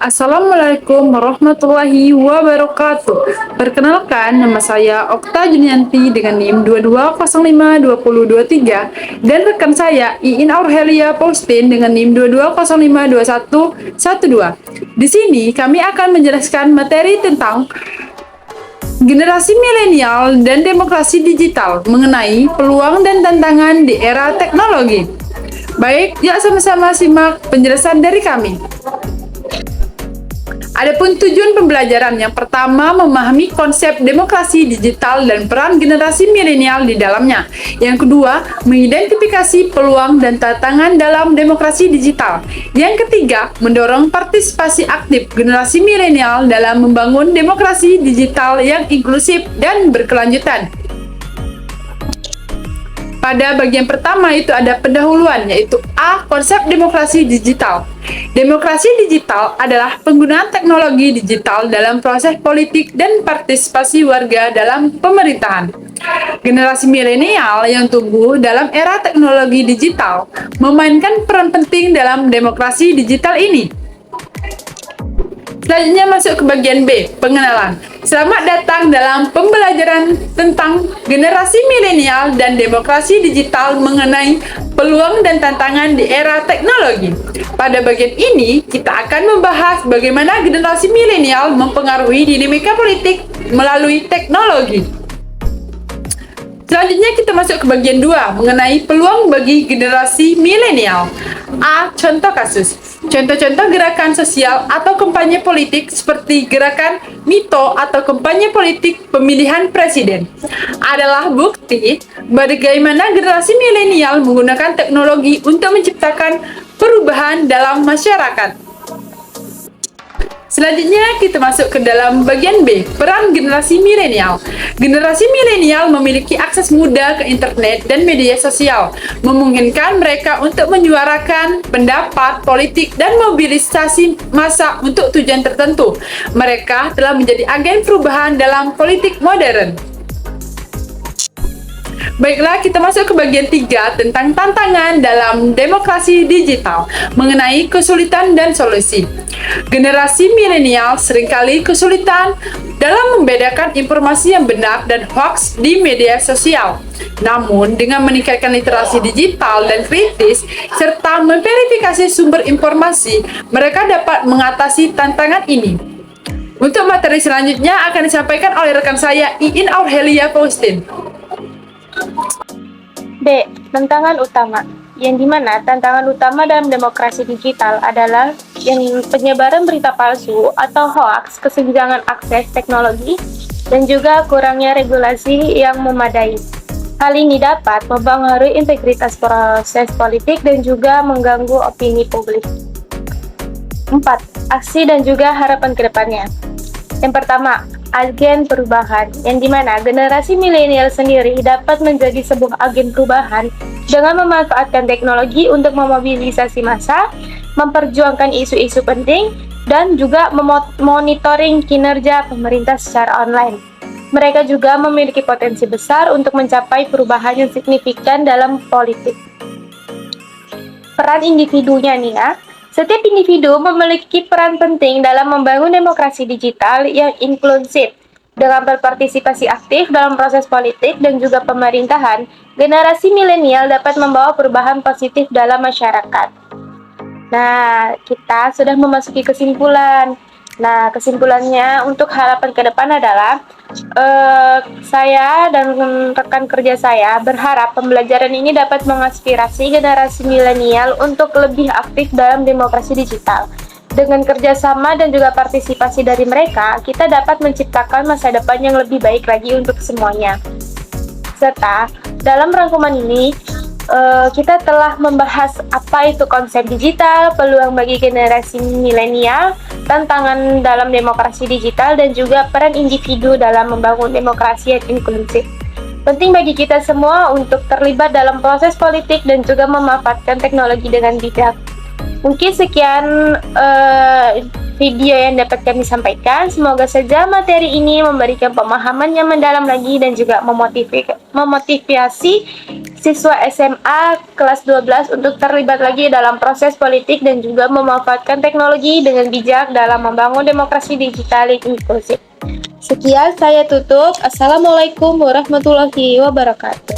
Assalamualaikum warahmatullahi wabarakatuh. Perkenalkan, nama saya Okta Junianti dengan NIM 22052023 dan rekan saya Iin Aurhelia Paustin dengan NIM 22052112. Di sini kami akan menjelaskan materi tentang generasi milenial dan demokrasi digital mengenai peluang dan tantangan di era teknologi. Baik, yuk sama-sama simak penjelasan dari kami. Adapun tujuan pembelajaran yang pertama memahami konsep demokrasi digital dan peran generasi milenial di dalamnya. Yang kedua, mengidentifikasi peluang dan tantangan dalam demokrasi digital. Yang ketiga, mendorong partisipasi aktif generasi milenial dalam membangun demokrasi digital yang inklusif dan berkelanjutan. Pada bagian pertama itu ada pendahuluan, yaitu A. Konsep demokrasi digital. Demokrasi digital adalah penggunaan teknologi digital dalam proses politik dan partisipasi warga dalam pemerintahan. Generasi milenial yang tumbuh dalam era teknologi digital memainkan peran penting dalam demokrasi digital ini. Selanjutnya masuk ke bagian B, pengenalan. Selamat datang dalam pembelajaran tentang generasi milenial dan demokrasi digital mengenai peluang dan tantangan di era teknologi. Pada bagian ini, kita akan membahas bagaimana generasi milenial mempengaruhi dinamika politik melalui teknologi. Selanjutnya kita masuk ke bagian 2 mengenai peluang bagi generasi milenial. A. Contoh kasus. Contoh-contoh gerakan sosial atau kampanye politik seperti gerakan Mito atau kampanye politik pemilihan presiden adalah bukti bagaimana generasi milenial menggunakan teknologi untuk menciptakan perubahan dalam masyarakat. Selanjutnya kita masuk ke dalam bagian B, peran generasi milenial. Generasi milenial memiliki akses mudah ke internet dan media sosial, memungkinkan mereka untuk menyuarakan pendapat politik dan mobilisasi massa untuk tujuan tertentu. Mereka telah menjadi agen perubahan dalam politik modern. Baiklah, kita masuk ke bagian 3 tentang tantangan dalam demokrasi digital mengenai kesulitan dan solusi. Generasi milenial seringkali kesulitan dalam membedakan informasi yang benar dan hoax di media sosial. Namun, dengan meningkatkan literasi digital dan kritis serta memverifikasi sumber informasi, mereka dapat mengatasi tantangan ini. Untuk materi selanjutnya akan disampaikan oleh rekan saya Iin Aurhelia Paustin. B. Tantangan utama, yang dimana tantangan utama dalam demokrasi digital adalah yang penyebaran berita palsu atau hoaks, kesenjangan akses teknologi, dan juga kurangnya regulasi yang memadai. Hal ini dapat mempengaruhi integritas proses politik dan juga mengganggu opini publik. 4. Aksi dan juga harapan ke depannya. Yang pertama, agen perubahan, yang dimana generasi milenial sendiri dapat menjadi sebuah agen perubahan dengan memanfaatkan teknologi untuk memobilisasi massa, memperjuangkan isu-isu penting, dan juga memonitoring kinerja pemerintah secara online. Mereka juga memiliki potensi besar untuk mencapai perubahan yang signifikan dalam politik. Peran individunya nih ya. Setiap individu memiliki peran penting dalam membangun demokrasi digital yang inklusif. Dengan berpartisipasi aktif dalam proses politik dan juga pemerintahan, generasi milenial dapat membawa perubahan positif dalam masyarakat. Nah, kita sudah memasuki kesimpulan. Nah, kesimpulannya untuk harapan ke depan adalah saya dan rekan kerja saya berharap pembelajaran ini dapat menginspirasi generasi milenial untuk lebih aktif dalam demokrasi digital. Dengan kerjasama dan juga partisipasi dari mereka, kita dapat menciptakan masa depan yang lebih baik lagi untuk semuanya. Serta, dalam rangkuman ini, kita telah membahas apa itu konsep digital, peluang bagi generasi milenial, tantangan dalam demokrasi digital, dan juga peran individu dalam membangun demokrasi yang inklusif. Penting bagi kita semua untuk terlibat dalam proses politik dan juga memanfaatkan teknologi dengan bijak. Mungkin sekian video yang dapat kami sampaikan. Semoga saja materi ini memberikan pemahaman yang mendalam lagi dan juga memotivasi siswa SMA kelas 12 untuk terlibat lagi dalam proses politik dan juga memanfaatkan teknologi dengan bijak dalam membangun demokrasi digital yang inklusif. Sekian saya tutup. Assalamualaikum warahmatullahi wabarakatuh.